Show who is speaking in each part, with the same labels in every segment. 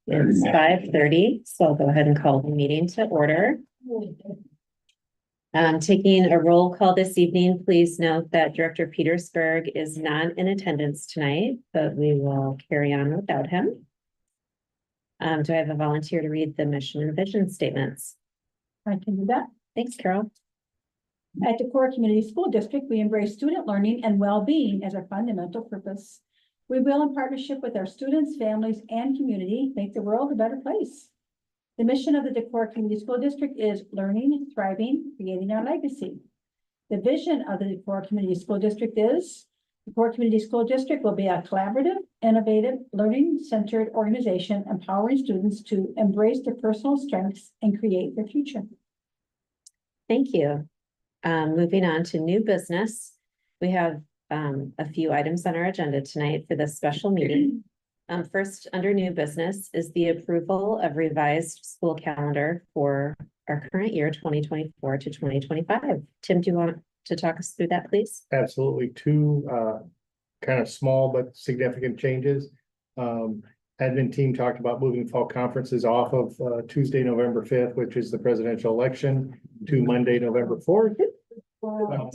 Speaker 1: It's 5:30, so I'll go ahead and call the meeting to order. Taking a roll call this evening, please note that Director Petersburg is not in attendance tonight, but we will carry on without him. Do I have a volunteer to read the mission and vision statements?
Speaker 2: I can do that.
Speaker 1: Thanks, Carol.
Speaker 2: At Decorah Community School District, we embrace student learning and well-being as our fundamental purpose. We will, in partnership with our students, families, and community, make the world a better place. The mission of the Decorah Community School District is learning, thriving, creating our legacy. The vision of the Decorah Community School District is Decorah Community School District will be a collaborative, innovative, learning-centered organization empowering students to embrace their personal strengths and create their future.
Speaker 1: Thank you. Moving on to new business, we have a few items on our agenda tonight for this special meeting. First, under new business is the approval of revised school calendar for our current year, 2024 to 2025. Tim, do you want to talk us through that, please?
Speaker 3: Absolutely. Two kind of small but significant changes. Admin team talked about moving fall conferences off of Tuesday, November 5th, which is the presidential election, to Monday, November 4th. Okay.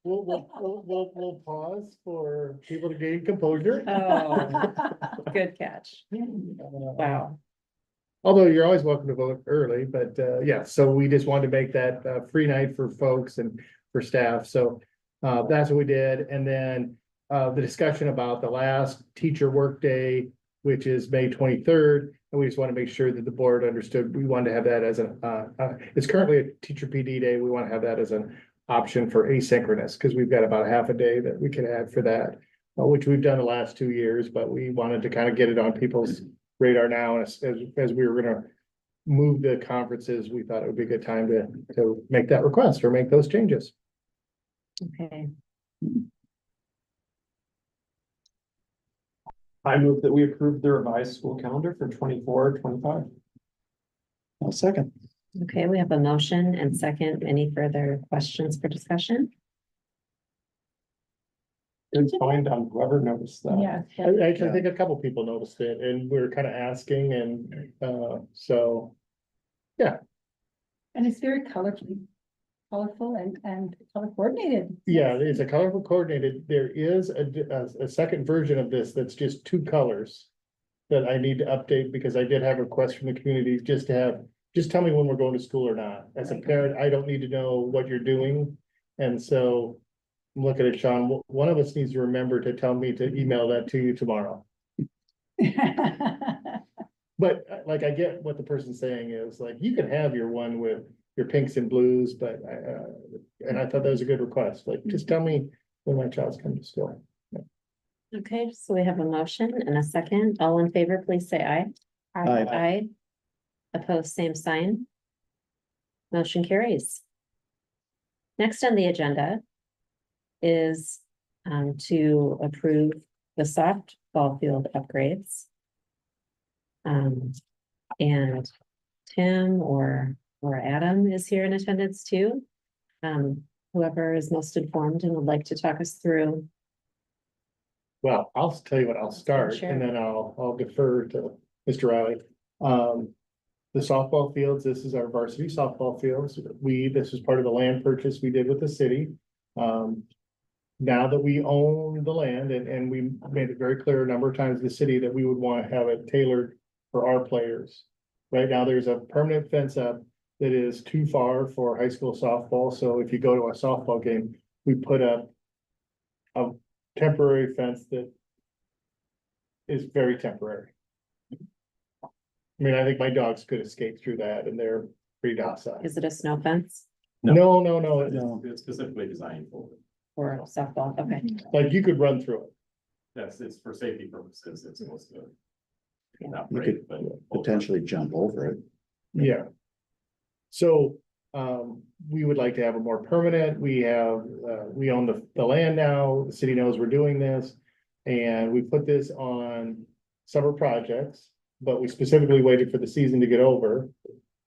Speaker 3: We'll pause for people to gain composure.
Speaker 1: Oh, good catch. Wow.
Speaker 3: Although you're always welcome to vote early, but yeah, so we just wanted to make that a free night for folks and for staff. So that's what we did. And then the discussion about the last teacher workday, which is May 23rd. And we just want to make sure that the board understood we wanted to have that as an it's currently a teacher PD day. We want to have that as an option for asynchronous because we've got about a half a day that we can add for that, which we've done the last 2 years, but we wanted to kind of get it on people's radar now. As we were going to move the conferences, we thought it would be a good time to make that request or make those changes.
Speaker 1: Okay.
Speaker 4: I move that we approve the revised school calendar for 24-25.
Speaker 5: I'll second.
Speaker 1: Okay, we have a motion and second. Any further questions for discussion?
Speaker 4: Good find on whoever noticed that.
Speaker 2: Yeah.
Speaker 3: I think a couple people noticed it and we were kind of asking and so.
Speaker 2: And it's very colorful and color coordinated.
Speaker 3: Yeah, it's a colorful coordinated. There is a second version of this that's just two colors that I need to update because I did have a request from the community just tell me when we're going to school or not. As a parent, I don't need to know what you're doing. And so I'm looking at Sean, one of us needs to remember to tell me to email that to you tomorrow. But like, I get what the person's saying is like, you can have your one with your pinks and blues, but and I thought that was a good request. Like, just tell me when my child's coming to school.
Speaker 1: Okay, so we have a motion and a second. All in favor, please say aye.
Speaker 5: Aye.
Speaker 1: Aye. Opposed, same sign. Motion carries. Next on the agenda is to approve the softball field upgrades. And Tim or Adam is here in attendance too. Whoever is most informed and would like to talk us through.
Speaker 3: Well, I'll tell you what, I'll start
Speaker 1: Sure.
Speaker 3: and then I'll defer to Mr. Riley. The softball fields, this is our varsity softball fields. This is part of the land purchase we did with the city. Now that we own the land and we made it very clear a number of times to the city that we would want to have it tailored for our players. Right now, there's a permanent fence up that is too far for high school softball. So if you go to a softball game, we put up a temporary fence that is very temporary. I mean, I think my dogs could escape through that and they're pretty docile.
Speaker 1: Is it a snow fence
Speaker 3: No.
Speaker 4: It's specifically designed for.
Speaker 1: or softball? Okay.
Speaker 3: Like you could run through it.
Speaker 4: It's for safety purposes. It's supposed to. Not
Speaker 5: You
Speaker 4: break,
Speaker 5: could
Speaker 4: but
Speaker 5: potentially jump over it.
Speaker 3: Yeah. So, we would like to have a more permanent, we own the land now, the city knows we're doing this. And we put this on summer projects, but we specifically waited for the season to get over.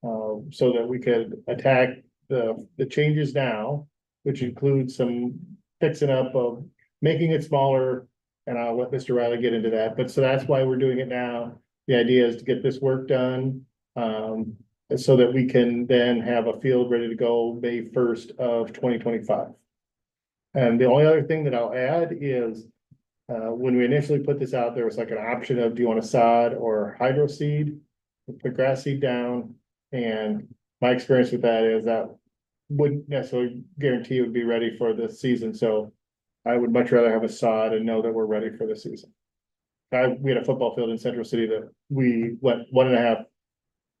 Speaker 3: So that we could attack the changes now, which includes some fixing up of making it smaller. And I'll let Mr. Riley get into that, but so that's why we're doing it now. The idea is to get this work done. So that we can then have a field ready to go May 1st of 2025. And the only other thing that I'll add is, when we initially put this out, there was like an option of, do you want a sod or hydro seed? Put grass seed down, and my experience with that is that wouldn't necessarily guarantee it would be ready for the season, so I would much rather have a sod and know that we're ready for the season. We had a football field in Central City that we went 1.5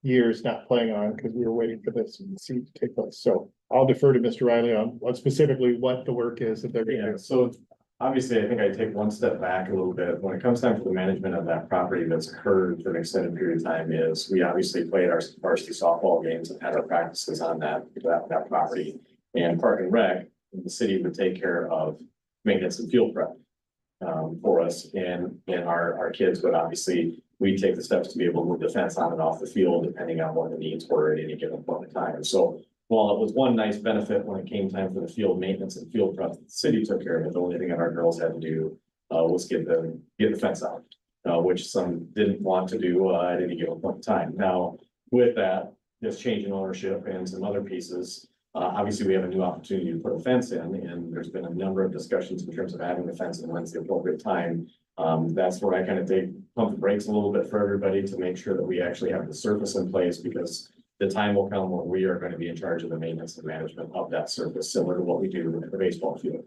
Speaker 3: years not playing on because we were waiting for this seed to take place. So I'll defer to Mr. Riley on what specifically what the work is that they're gonna
Speaker 6: Yeah,
Speaker 3: do.
Speaker 6: so obviously, I think I take one step back a little bit. When it comes time for the management of that property that's occurred for an extended period of time is we obviously played our varsity softball games and had our practices on that property. And Park and Rec, the city would take care of maintenance and field prep for us, and our kids would obviously, we take the steps to be able to move the fence on and off the field depending on what the needs were at any given point in time. So while it was one nice benefit when it came time for the field maintenance and field prep, the city took care of it. The only thing that our girls had to do was get the fence out, which some didn't want to do at any given point in time. Now, with that, this change in ownership and some other pieces, obviously we have a new opportunity to put a fence in, and there's been a number of discussions in terms of adding the fence and when's the appropriate time. That's where I kind of pump the brakes a little bit for everybody to make sure that we actually have the surface in place, because the time will come when we are going to be in charge of the maintenance and management of that surface, similar to what we do with the baseball field,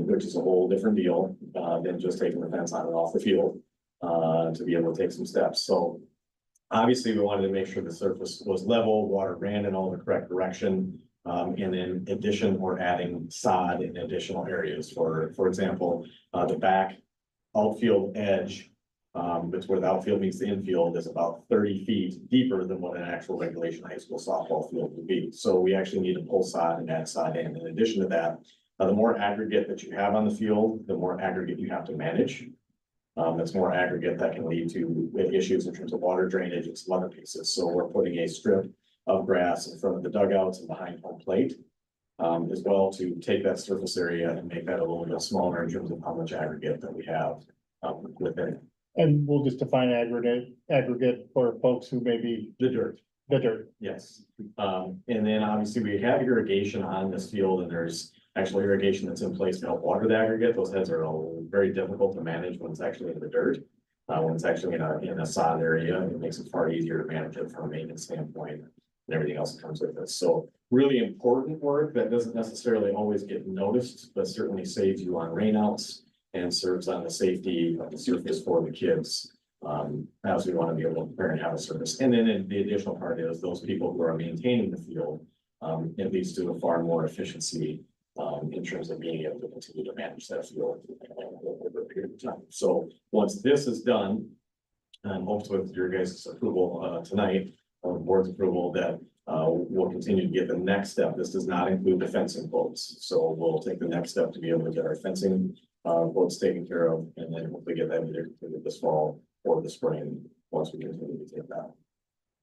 Speaker 6: which is a whole different deal than just taking the fence on and off the field to be able to take some steps. So obviously we wanted to make sure the surface was level, water ran in all the correct direction. And in addition, we're adding sod in additional areas. For example, the back outfield edge, that's where the outfield meets the infield, is about 30 feet deeper than what an actual regulation high school softball field would be. So we actually need to pull sod and add sod in. In addition to that, the more aggregate that you have on the field, the more aggregate you have to manage. That's more aggregate that can lead to issues in terms of water drainage and some other pieces. So we're putting a strip of grass in front of the dugouts and behind home plate, as well, to take that surface area and make that a little bit smaller in terms of how much aggregate that we have within it.
Speaker 3: And we'll just define aggregate for folks who may be
Speaker 6: The dirt.
Speaker 3: the dirt.
Speaker 6: Yes, and then obviously we have irrigation on this field, and there's actual irrigation that's in place to help water the aggregate. Those heads are all very difficult to manage when it's actually in the dirt. When it's actually in a sod area, it makes it far easier to manage it from a maintenance standpoint and everything else that comes with it. So really important work that doesn't necessarily always get noticed, but certainly saves you on rainouts and serves on the safety of the surface for the kids. As we want to be able to prepare and have a service. And then the additional part is those people who are maintaining the field, it leads to a far more efficiency in terms of being able to continue to manage that field over a period of time. So once this is done, and hopefully with your guys' approval tonight, or the board's approval, that we'll continue to get the next step. This does not include the fencing quotes. So we'll take the next step to be able to get our fencing quotes taken care of, and then hopefully get that either completed this fall or the spring, once we continue to take that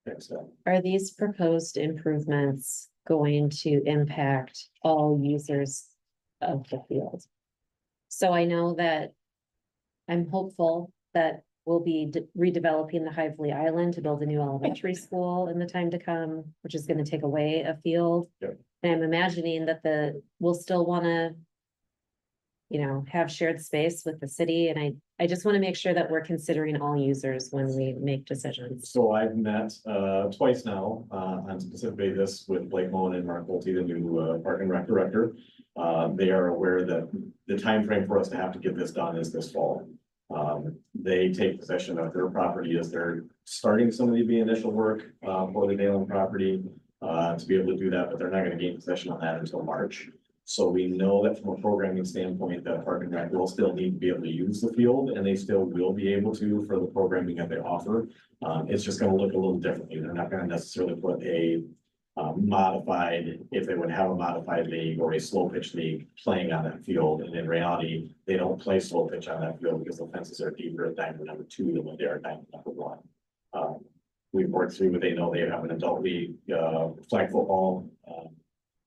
Speaker 6: next step.
Speaker 1: Are these proposed improvements going to impact all users of the field? So I know that I'm hopeful that we'll be redeveloping the Hively Island to build a new elementary school in the time to come, which is going to take away a field.
Speaker 6: Yep.
Speaker 1: And I'm imagining that we'll still want to, have shared space with the city. And I just want to make sure that we're considering all users when we make decisions.
Speaker 6: So I've met twice now on specifically this with Blake Moen and Mark Bolte, the new Park and Rec director. They are aware that the time frame for us to have to get this done is this fall. They take possession of their property as they're starting some of the initial work for the Dalen property to be able to do that, but they're not going to gain possession on that until March. So we know that from a programming standpoint, that Park and Rec will still need to be able to use the field, and they still will be able to for the programming that they offer. It's just going to look a little differently. They're not going to necessarily put a modified, if they would have a modified league or a slow pitch league playing on that field. And in reality, they don't play slow pitch on that field because the fences are deeper at diamond number 2 than what they are at diamond number 1. We've worked through, but they know they have an adult league, flag football,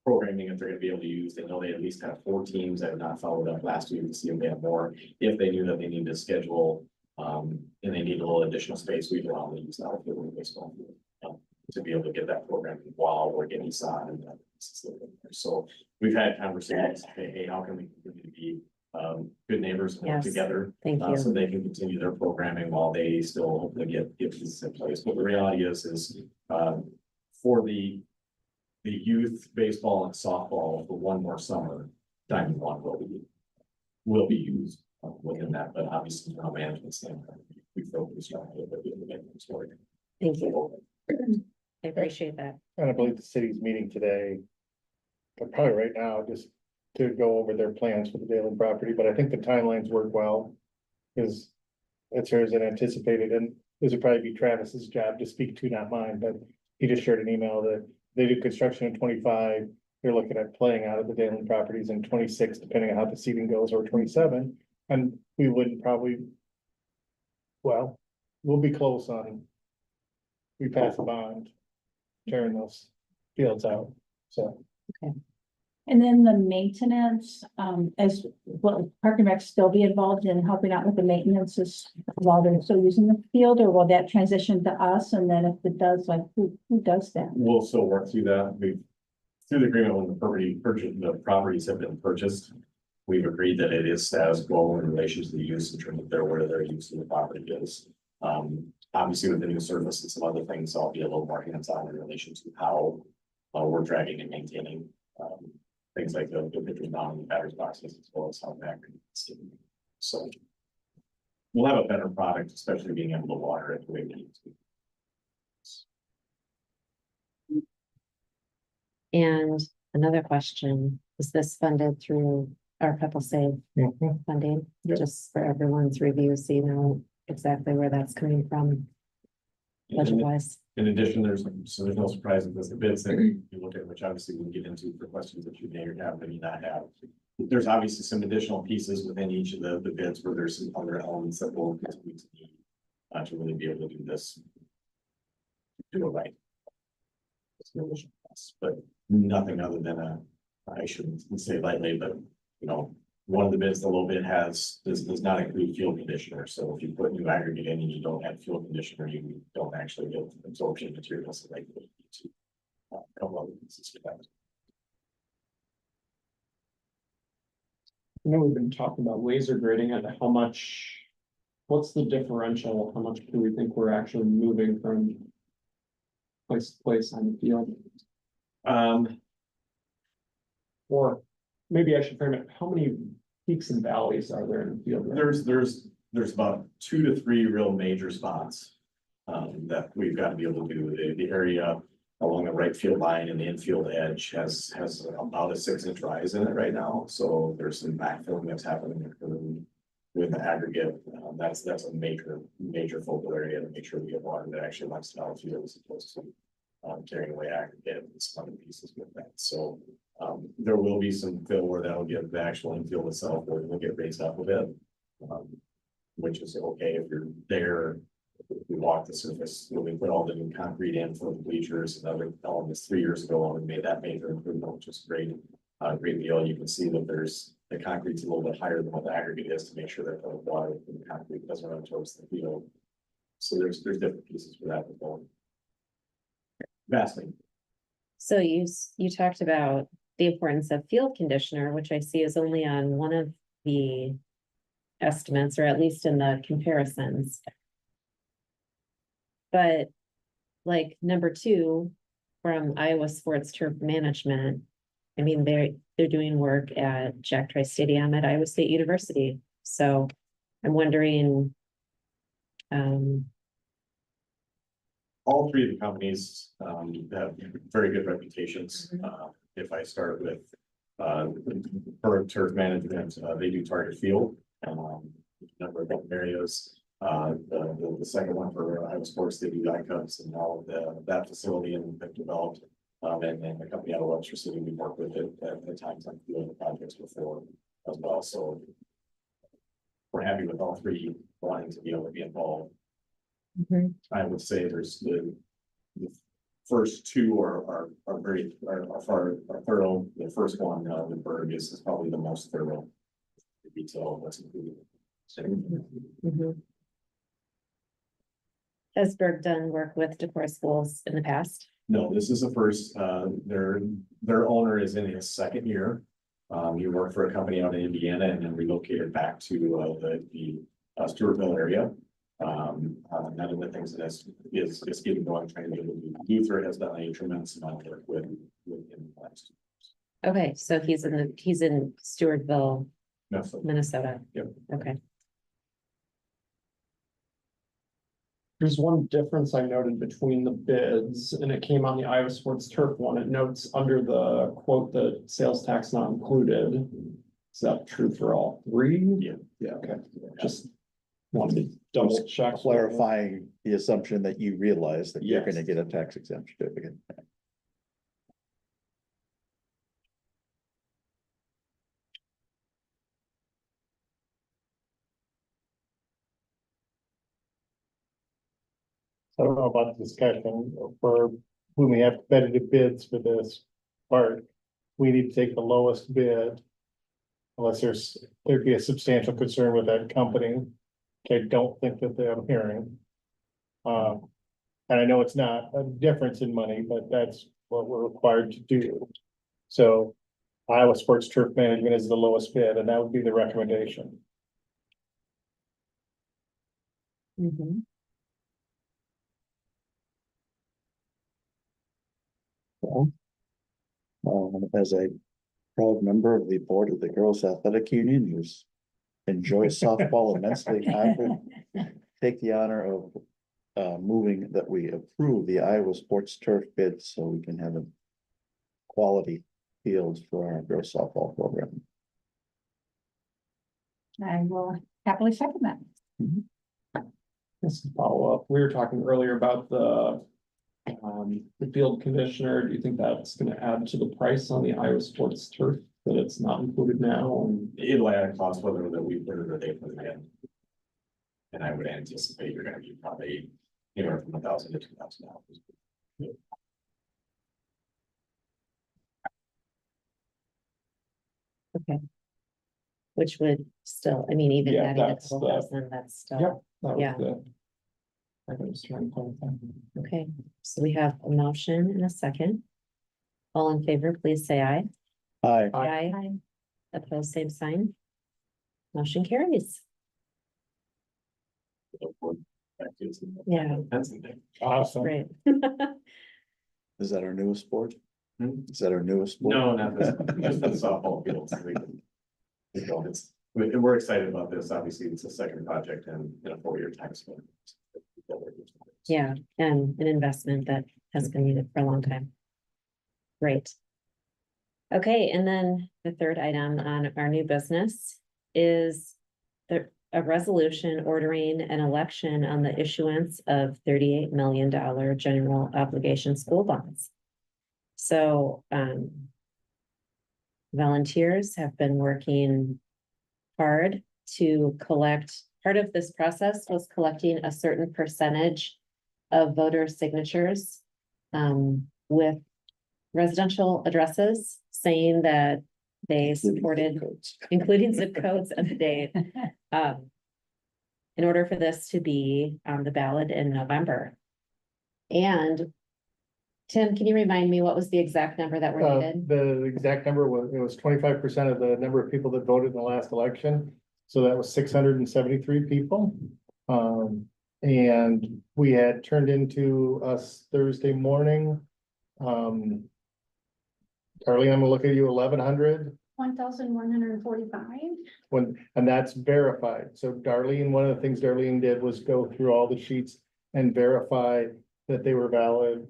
Speaker 6: programming that they're gonna be able to use. They know they at least have 4 teams that have not followed up last week to see if they have more. If they knew that they need to schedule, and they need a little additional space, we'd allow them to use that field in baseball field, to be able to get that program while we're getting sun and so we've had conversations, hey, how can we continue to be good neighbors and work
Speaker 1: Yes.
Speaker 6: together?
Speaker 1: Thank you.
Speaker 6: So they can continue their programming while they still hopefully get pieces in place. But the reality is for the youth baseball and softball for one more summer, Diamond One will be used within that, but obviously from a management standpoint, we feel pretty strongly that we'll make them story.
Speaker 1: Thank you. I appreciate that.
Speaker 3: And I believe the city's meeting today. But probably right now, just to go over their plans for the Dalen property, but I think the timelines work well. Because it's hers and anticipated, and this would probably be Travis's job to speak to, not mine, but he just shared an email that they do construction in 25. They're looking at playing out of the Dalen properties in 26, depending on how the seating goes, or 27, and we wouldn't probably. Well, we'll be close on. We pass a bond, tearing those fields out, so.
Speaker 2: And then the maintenance, as well, Park and Rec still be involved in helping out with the maintenance as while they're still using the field, or will that transition to us? And then if it does, like, who does that?
Speaker 6: We'll still work through that. Through the agreement when the properties have been purchased. We've agreed that it is status quo in relation to the use in terms of where their use of the property is. Obviously with the new service and some other things, I'll be a little more hands-on in relation to how we're dragging and maintaining things like the pitchers mounting the batter's boxes as well as how back. So we'll have a better product, especially being able to water it the way we need to.
Speaker 1: And another question, is this funded through our Pepple Save funding?
Speaker 3: Yep.
Speaker 1: Just for everyone's review, so you know exactly where that's coming from budget wise.
Speaker 6: In addition, there's no surprise with the bids that you look at, which obviously we'll get into for questions that you may or have, maybe not have. There's obviously some additional pieces within each of the bids where there's some other elements that will continue to need to really be able to do this. Do it right. It's no additional cost, but nothing other than I shouldn't say lightly, but you know, one of the bids, the low bid does not include fuel conditioner. So if you put new aggregate in and you don't have fuel conditioner, you don't actually get absorption materials like you need to. A couple other pieces for that.
Speaker 4: I know we've been talking about laser grading and how much, what's the differential? How much do we think we're actually moving from place to place on the field? Or maybe I should frame it, how many peaks and valleys are there in the field?
Speaker 6: There's about 2 to 3 real major spots that we've got to be able to do. The area along the right field line and the infield edge has about a 6-inch rise in it right now. So there's some backfilling that's happening with the aggregate. That's a major focal area to make sure we get water that actually runs to the field as opposed to carrying away aggregate and some other pieces with that. So there will be some fill where that'll get the actual infield itself where it'll get raised up a bit, which is okay if you're there. If we walk the surface, when we put all the new concrete in for the bleachers and other elements 3 years ago, and we made that major improvement, which is great. Great deal. You can see that the concrete's a little bit higher than what the aggregate is to make sure that the water from the concrete doesn't run towards the field. So there's different pieces for that. Vastly.
Speaker 1: So you talked about the importance of field conditioner, which I see is only on one of the estimates, or at least in the comparisons. But like number 2 from Iowa Sports Turf Management, I mean, they're doing work at Jack Trice Stadium at Iowa State University. So I'm wondering,
Speaker 6: all 3 of the companies have very good reputations. If I start with for turf management, they do target field, number of different areas. The second one for Iowa Sports, they do icons and all of that facility and been developed. And then the company out of Webster City, we worked with it at times on doing the projects before as well. So we're happy with all 3 wanting to be able to be involved. I would say there's the first two are very, are thorough. The first one, the Berg is probably the most thorough. Detail that's included.
Speaker 1: Mhm. Has Berg done work with Decorah schools in the past?
Speaker 6: No, this is the first, their owner is in his second year. He worked for a company out in Indiana and then relocated back to, the Stewartville area. None of the things that is getting going, trying to do. Luther has done a tremendous amount of work with him last.
Speaker 1: Okay, so he's in Stewartville,
Speaker 6: No, so,
Speaker 1: Minnesota.
Speaker 6: Yep.
Speaker 1: Okay,
Speaker 4: There's one difference I noted between the bids, and it came on the Iowa Sports Turf one. It notes under the quote that sales tax not included. Is that true for all three?
Speaker 6: Yeah.
Speaker 4: Okay, just wanted to double check.
Speaker 5: Clarifying the assumption that you realize that you're
Speaker 4: Yes.
Speaker 5: gonna get a tax exempt certificate.
Speaker 3: I don't know about the discussion for when we have competitive bids for this part. We need to take the lowest bid. Unless there'd be a substantial concern with that company. Which I don't think that I'm hearing. And I know it's not a difference in money, but that's what we're required to do. So Iowa Sports Turf Management is the lowest bid, and that would be the recommendation.
Speaker 1: mhm,
Speaker 5: As a proud member of the board of the Girls Athletic Union, who's enjoys softball immensely, I would take the honor of moving that we approve the Iowa Sports Turf bid so we can have a quality field for our girls softball program.
Speaker 2: I will happily second that.
Speaker 4: Just to follow up, we were talking earlier about the field conditioner. Do you think that's gonna add to the price on the Iowa Sports Turf, that it's not included now? And
Speaker 6: It'll add a cost whether that we put it or they put it in. And I would anticipate you're gonna be probably anywhere from $1,000 to $2,000.
Speaker 1: which would still, I mean, even
Speaker 4: Yeah,
Speaker 1: adding a
Speaker 4: that's
Speaker 1: couple
Speaker 4: the-
Speaker 1: thousand, that's still,
Speaker 4: Yep, that
Speaker 1: Yeah.
Speaker 4: was good. I was trying to clarify.
Speaker 1: okay. So we have a motion and a second. All in favor, please say aye.
Speaker 5: Hi,
Speaker 1: Aye. Opposed, same sign. Motion carries. Yeah.
Speaker 6: That's the thing.
Speaker 3: Awesome.
Speaker 1: Great.
Speaker 5: is that our newest sport?
Speaker 6: Hmm?
Speaker 5: Is that our newest sport?
Speaker 6: No, not this, just the softball fields. We're excited about this. Obviously, it's a second project in a 4-year time span.
Speaker 1: Yeah, and an investment that has been needed for a long time. Great. Okay, and then the third item on our new business is a resolution ordering an election on the issuance of $38 million general obligation school bonds. So, volunteers have been working hard to collect, part of this process was collecting a certain percentage of voter signatures with residential addresses saying that they supported, including zip codes and the date, in order for this to be on the ballot in November. And Tim, can you remind me what was the exact number that were needed?
Speaker 3: The exact number was 25% of the number of people that voted in the last election. So that was 673 people. And we had turned into us Thursday morning. Carly, I'm gonna look at you, 1,100.
Speaker 7: 1,145.
Speaker 3: And that's verified. So Darlene, one of the things Darlene did was go through all the sheets and verify that they were valid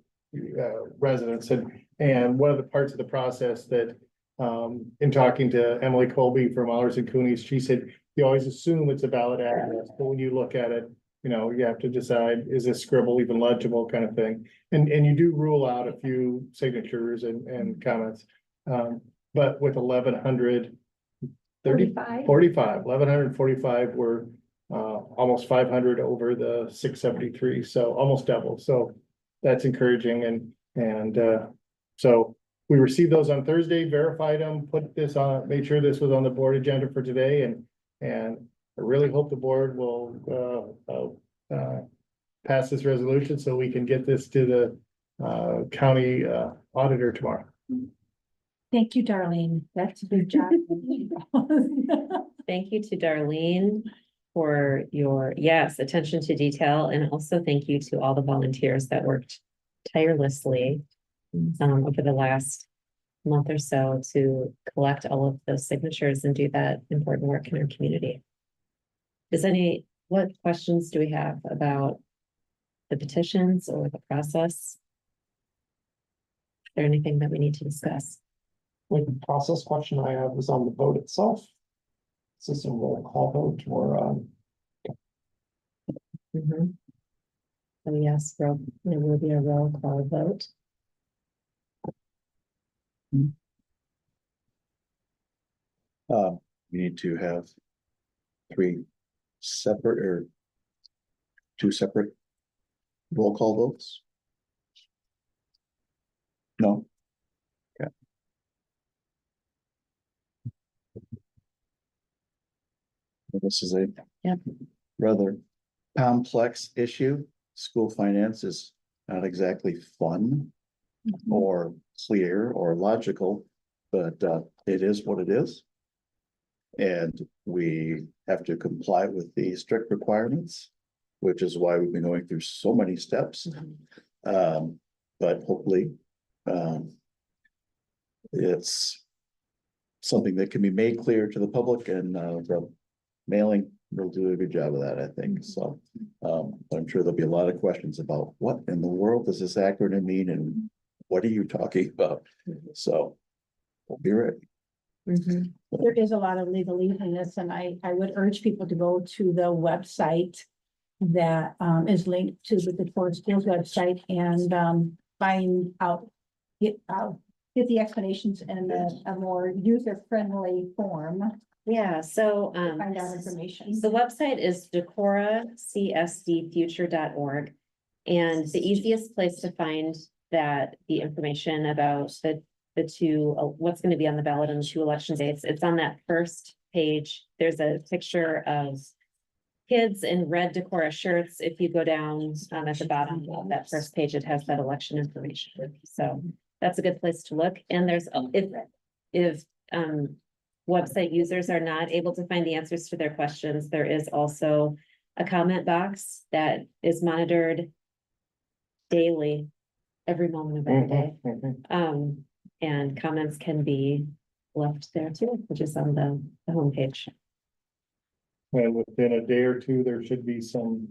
Speaker 3: residents. And one of the parts of the process that in talking to Emily Colby from Allers and Cooney's, she said, you always assume it's a valid address, but when you look at it, you know, you have to decide, is this scribble even legible kind of thing? And you do rule out a few signatures and comments. But with 1,145 were almost 500 over the 673, so almost double. So that's encouraging. And And so we received those on Thursday, verified them, put this on, made sure this was on the board agenda for today, and I really hope the board will pass this resolution so we can get this to the county auditor tomorrow.
Speaker 2: Thank you, Darlene. That's a big job.
Speaker 1: Thank you to Darlene for your, yes, attention to detail, and also thank you to all the volunteers that worked tirelessly over the last month or so to collect all of those signatures and do that important work in our community. What questions do we have about the petitions or the process? Is there anything that we need to discuss?
Speaker 4: Like the process question I have is on the vote itself. Is this a roll call vote or,
Speaker 1: So yes, there will be a roll call vote.
Speaker 5: We need to have three separate or two separate roll call votes? No? Okay. This is a
Speaker 1: Yep.
Speaker 5: rather complex issue. School finance is not exactly fun or clear or logical, but it is what it is. And we have to comply with the strict requirements, which is why we've been going through so many steps. But hopefully, it's something that can be made clear to the public, and the mailing will do a good job of that, I think. So I'm sure there'll be a lot of questions about what in the world does this acronym mean and what are you talking about? So we'll be ready.
Speaker 2: There is a lot of legalese in this, and I would urge people to go to the website that is linked to the Decorah Schools website and find out, get the explanations in a more user-friendly form.
Speaker 1: Yeah, so
Speaker 2: Find out information.
Speaker 1: the website is Decorah CSDfuture.org. And the easiest place to find the information about the two, what's going to be on the ballot on the two election dates, it's on that first page. There's a picture of kids in red Decorah shirts. If you go down at the bottom of that first page, it has that election information. So that's a good place to look. And there's, if website users are not able to find the answers to their questions, there is also a comment box that is monitored daily, every moment of every day. And comments can be left there too, which is on the homepage.
Speaker 3: And within a day or two, there should be some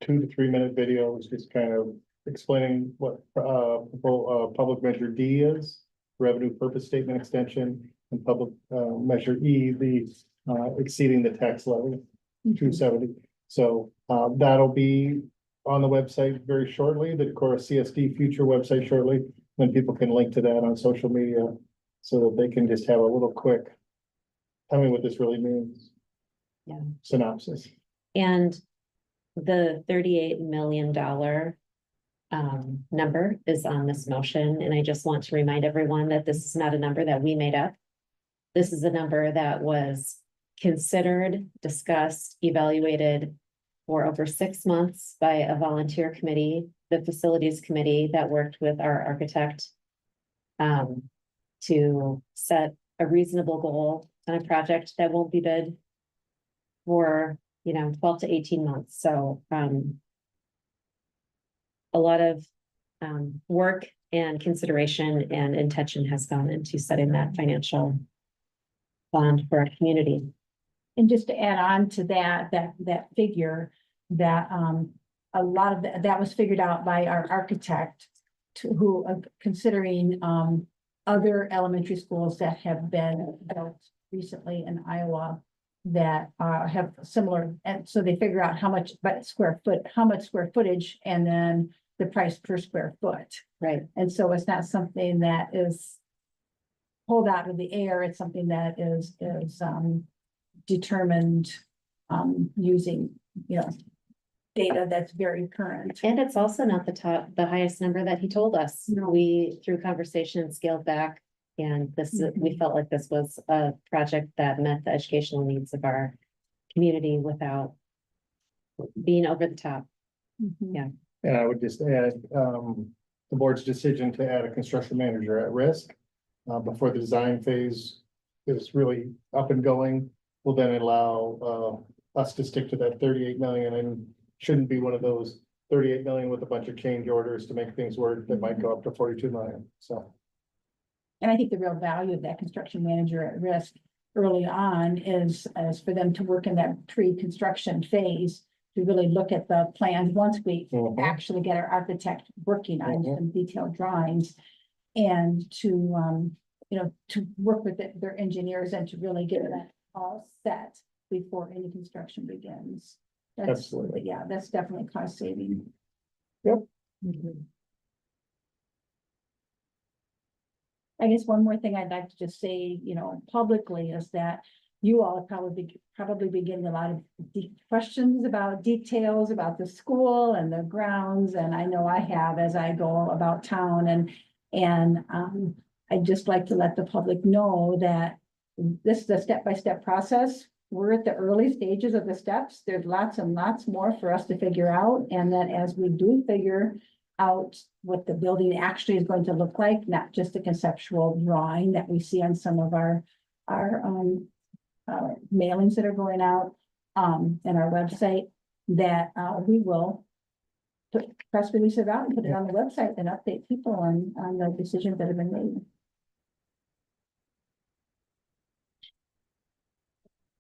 Speaker 3: 2 to 3 minute videos, just kind of explaining what public measure D is, revenue purpose statement extension, and public measure E, the exceeding the tax levy, 270. So that'll be on the website very shortly, the Decorah CSD future website shortly, when people can link to that on social media so that they can just have a little quick, tell me what this really means.
Speaker 1: Yeah.
Speaker 3: Synopsis.
Speaker 1: And the $38 million number is on this motion. And I just want to remind everyone that this is not a number that we made up. This is a number that was considered, discussed, evaluated for over 6 months by a volunteer committee, the facilities committee that worked with our architect to set a reasonable goal on a project that won't be bid for 12 to 18 months. So a lot of work and consideration and intention has gone into setting that financial bond for our community.
Speaker 2: And just to add on to that figure, that a lot of that was figured out by our architect who considering other elementary schools that have been built recently in Iowa that have similar, and so they figure out how much square footage, and then the price per square foot.
Speaker 1: Right.
Speaker 2: And so it's not something that is pulled out of the air. It's something that is determined using, data that's very current.
Speaker 1: And it's also not the highest number that he told us.
Speaker 2: No.
Speaker 1: We, through conversation, scaled back. And we felt like this was a project that met the educational needs of our community without being over the top.
Speaker 2: Mhm.
Speaker 3: And I would just add, the board's decision to add a construction manager at risk. Before the design phase is really up and going, will then allow, us to stick to that 38 million and shouldn't be one of those 38 million with a bunch of change orders to make things work that might go up to 42 million, so.
Speaker 2: And I think the real value of that construction manager at risk early on is for them to work in that pre-construction phase. To really look at the plans once we
Speaker 3: Mhm.
Speaker 2: actually get our architect working on
Speaker 3: Mhm.
Speaker 2: some detailed drawings. And to, to work with their engineers and to really get that all set before any construction begins.
Speaker 3: Absolutely.
Speaker 2: Yeah, that's definitely cost saving.
Speaker 1: Mhm.
Speaker 2: I guess one more thing I'd like to just say, publicly is that you all have probably be getting a lot of questions about details about the school and the grounds, and I know I have as I go about town and I'd just like to let the public know that this is a step-by-step process. We're at the early stages of the steps. There's lots and lots more for us to figure out, and that as we do figure out what the building actually is going to look like, not just a conceptual drawing that we see on some of our mailings that are going out, and our website, that, we will put press releases out and put it on the website and update people on the decisions that have been made.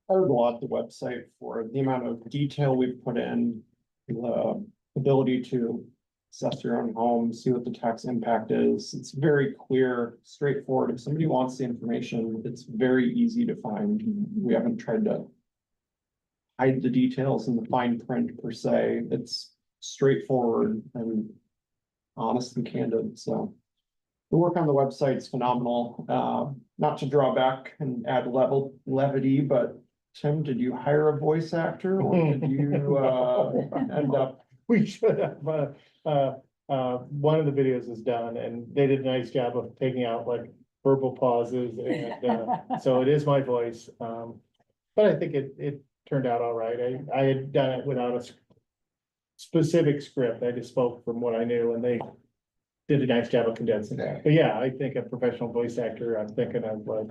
Speaker 4: I would want the website for the amount of detail we've put in, the ability to assess your own home, see what the tax impact is. It's very clear, straightforward. If somebody wants the information, it's very easy to find. We haven't tried to hide the details in the fine print per se. It's straightforward and honest and candid, so. The work on the website is phenomenal. Not to draw back and add levity, but Tim, did you hire a voice actor or did you end up?
Speaker 3: We should have, one of the videos is done and they did a nice job of taking out like verbal pauses and, so it is my voice. But I think it turned out all right. I had done it without a specific script. I just spoke from what I knew and they did a nice job of condensing that. But yeah, I think a professional voice actor, I'm thinking of like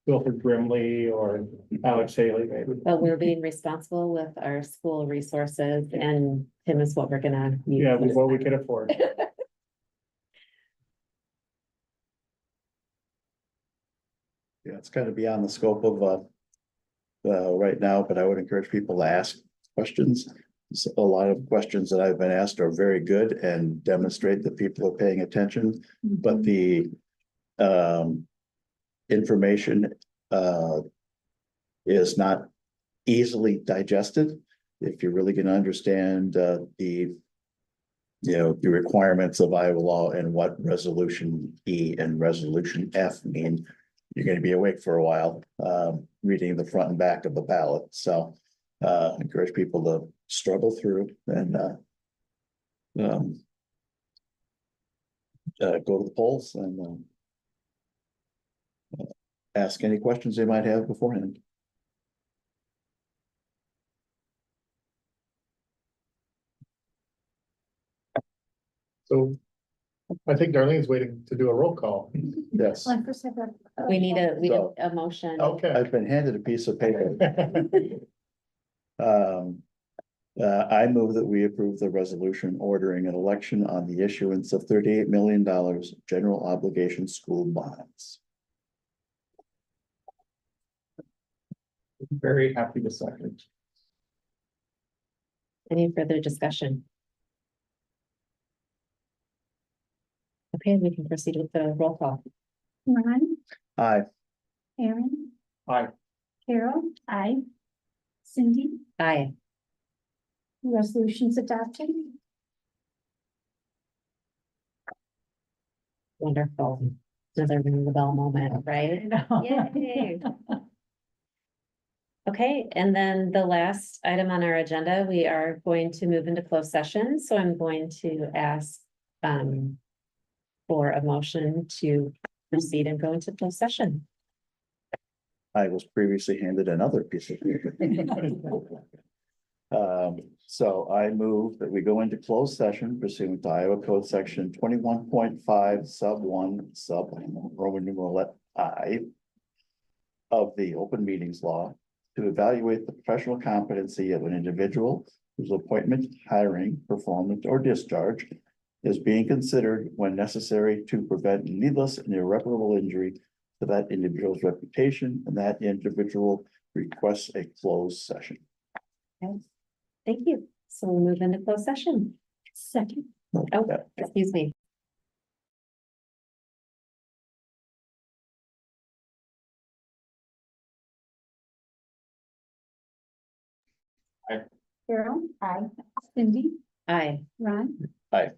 Speaker 3: Wilford Brimley or Alex Haley, maybe.
Speaker 1: But we're being responsible with our school resources, and Tim is what we're gonna use.
Speaker 3: Yeah, with what we can afford.
Speaker 5: Yeah, it's kind of beyond the scope of right now, but I would encourage people to ask questions. So a lot of questions that I've been asked are very good and demonstrate that people are paying attention, but the information is not easily digested. If you're really gonna understand the requirements of Iowa law and what resolution E and resolution F mean, you're gonna be awake for a while, reading the front and back of the ballot. So encourage people to struggle through and go to the polls and ask any questions they might have beforehand.
Speaker 3: So I think Darlene's waiting to do a roll call.
Speaker 5: Yes,
Speaker 7: Well, first I got-
Speaker 1: We need a motion.
Speaker 3: Okay.
Speaker 5: I've been handed a piece of paper. I move that we approve the resolution ordering an election on the issuance of $38 million general obligation school bonds.
Speaker 4: Very happy to second.
Speaker 1: Any further discussion? Okay, we can proceed with the roll call.
Speaker 7: Ron,
Speaker 5: Aye.
Speaker 7: Aaron,
Speaker 4: Aye.
Speaker 7: Carol, I, Cindy,
Speaker 1: Aye.
Speaker 7: resolutions adopted.
Speaker 1: Wonderful. Another ring the bell moment, right? Yay. Okay, and then the last item on our agenda, we are going to move into closed session, so I'm going to ask for a motion to proceed and go into closed session.
Speaker 5: I was previously handed another piece of paper. So I move that we go into closed session pursuant to Iowa Code Section 21.5 sub 1 sub Roman numeral I of the open meetings law to evaluate the professional competency of an individual whose appointment, hiring, performance, or discharge is being considered when necessary to prevent needless and irreparable injury to that individual's reputation, and that individual requests a closed session.
Speaker 1: Thank you. So we'll move into closed session.
Speaker 7: Second.
Speaker 1: Oh, excuse me.
Speaker 7: Carol. Aye. Cindy.
Speaker 1: Aye.
Speaker 7: Ron.
Speaker 5: Aye.